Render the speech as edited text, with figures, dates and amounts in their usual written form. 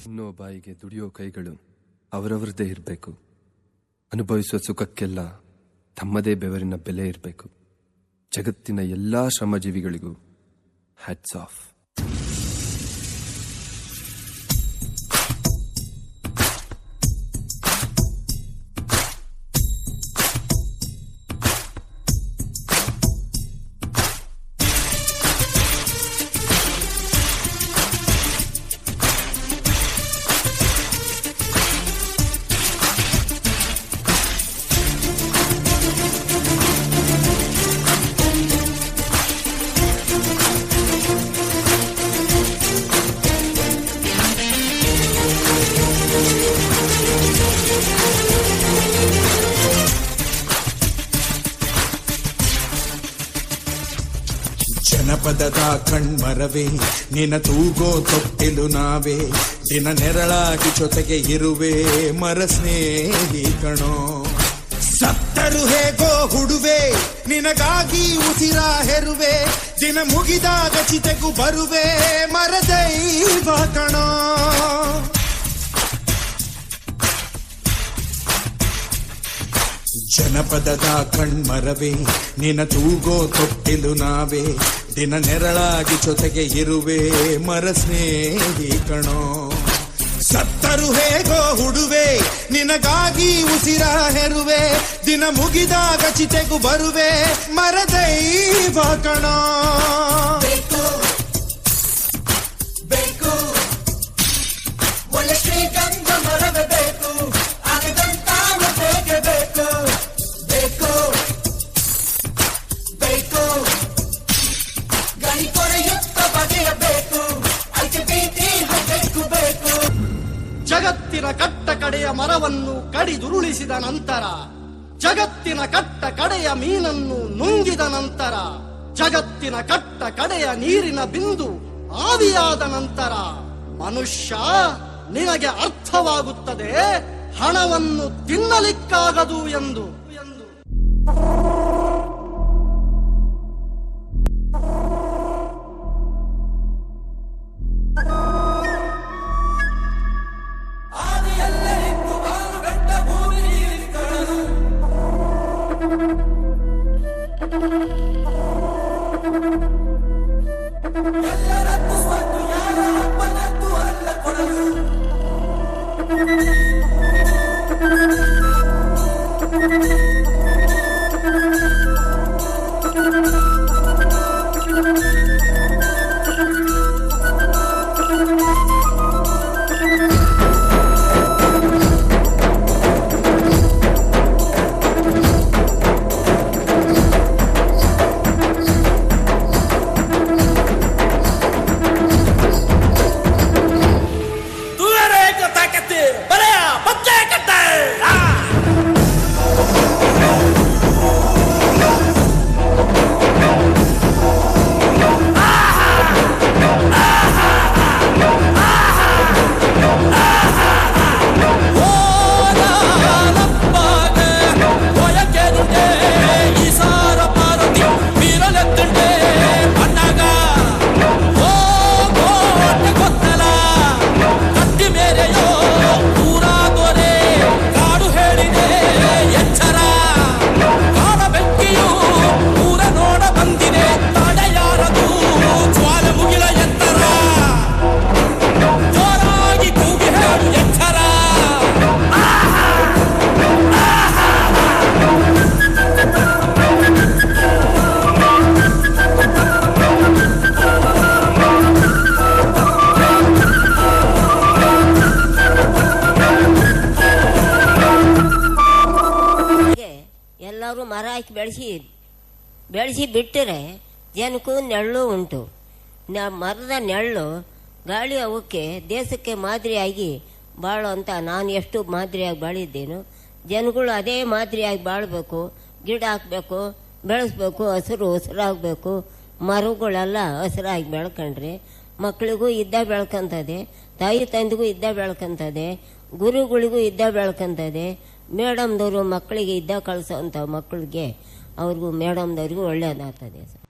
ಇನ್ನೋ ಬಾಯಿಗೆ ದುಡಿಯೋ ಕೈಗಳು ಅವರವರದೇ ಇರಬೇಕು. ಅನುಭವಿಸುವ ಸುಖಕ್ಕೆಲ್ಲ ತಮ್ಮದೇ ಬೆವರಿನ ಬೆಲೆ ಇರಬೇಕು. ಜಗತ್ತಿನ ಎಲ್ಲಾ ಶ್ರಮಜೀವಿಗಳಿಗೂ ಹ್ಯಾಟ್ಸ್ ಆಫ್. ಜನಪದದ ಕಣ್ಮರವೇ ನಿನ ತೂಗೋ ತೊಟ್ಟಿಲು ನಾವೇ, ದಿನ ನೆರಳಾಗಿ ಜೊತೆಗೆ ಇರುವೆ ಮರ ಸ್ನೇಹಿ ಕಣೋ. ಸತ್ತರು ಹೇಗೋ ಹುಡುವೆ ನಿನಗಾಗಿ ಉಸಿರ ಹೆರುವೆ, ದಿನ ಮುಗಿದಾಗ ಚಿತೆಗೂ ಬರುವೆ ಮರ ದೈವ ಕಣೋ. ಜನಪದದ ಕಣ್ಮರವೇ ನಿನ ತೂಗೋ ತೊಟ್ಟಿಲು ನಾವೇ, ದಿನ ನೆರಳಾಗಿ ಜೊತೆಗೆ ಇರುವೆ ಮರ ಸ್ನೇಹಿ ಕಣೋ. ಸತ್ತರು ಹೇಗೋ ಹುಡುವೆ ನಿನಗಾಗಿ ಉಸಿರ ಹೆರುವೆ, ದಿನ ಮುಗಿದಾಗ ಚಿತೆಗೂ ಬರುವೆ ಮರ ದೈವ ಕಣೋ. ಶ್ರೀಗಂಧ ಮರವೇ ಬೇಕು, ಆಗದಂತಾವ ಬೇಕೆ ಬೇಕು. ಜಗತ್ತಿನ ಕಟ್ಟ ಕಡೆಯ ಮರವನ್ನು ಕಡಿದುರುಳಿಸಿದ ನಂತರ, ಜಗತ್ತಿನ ಕಟ್ಟ ಕಡೆಯ ಮೀನನ್ನು ನುಂಗಿದ ನಂತರ, ಜಗತ್ತಿನ ಕಟ್ಟ ಕಡೆಯ ನೀರಿನ ಬಿಂದು ಆವಿಯಾದ ನಂತರ ಮನುಷ್ಯ ನಿನಗೆ ಅರ್ಥವಾಗುತ್ತದೆ ಹಣವನ್ನು ತಿನ್ನಲಿಕ್ಕಾಗದು ಎಂದು. ಎಲ್ಲರದ್ದು ಸ್ವತ್ತು ಯಾರ ಅಪ್ಪನದ್ದು ಅಲ್ಲ ಕೊಡಲು. ಎಲ್ಲರೂ ಮರ ಹಾಕಿ ಬೆಳೆಸಿ ಬಿಟ್ಟರೆ ಜನಕ್ಕೂ ನೆರಳು ಉಂಟು. ಮರದ ನೆರಳು ಗಾಳಿ ಅವಕ್ಕೆ ದೇಶಕ್ಕೆ ಮಾದರಿಯಾಗಿ ಬಾಳು ಅಂತ ನಾನು ಎಷ್ಟು ಮಾದರಿಯಾಗಿ ಬಾಳಿದ್ದೇನು. ಜನಗಳು ಅದೇ ಮಾದರಿಯಾಗಿ ಬಾಳಬೇಕು, ಗಿಡ ಹಾಕಬೇಕು, ಬೆಳೆಸ್ಬೇಕು, ಹಸಿರಾಗಬೇಕು. ಮರಗಳೆಲ್ಲ ಹಸಿರಾಗಿ ಬೆಳ್ಕೊಂಡ್ರೆ ಮಕ್ಕಳಿಗೂ ಇದ್ದ ಬೆಳ್ಕೊಂತದೆ, ತಾಯಿ ತಂದೆಗೂ ಇದ್ದ ಬೆಳ್ಕೊಂತದೆ, ಗುರುಗಳಿಗೂ ಇದ್ದ ಬೆಳ್ಕೊಂತದೆ. ಮೇಡಮ್ದವರು ಮಕ್ಕಳಿಗೆ ಇದ್ದ ಕಳಿಸೋಂಥ ಮಕ್ಕಳಿಗೆ ಅವ್ರಿಗೂ ಮೇಡಮ್ದವ್ರಿಗೂ ಒಳ್ಳೆಯದಾಗ್ತದೆ ಸರ್.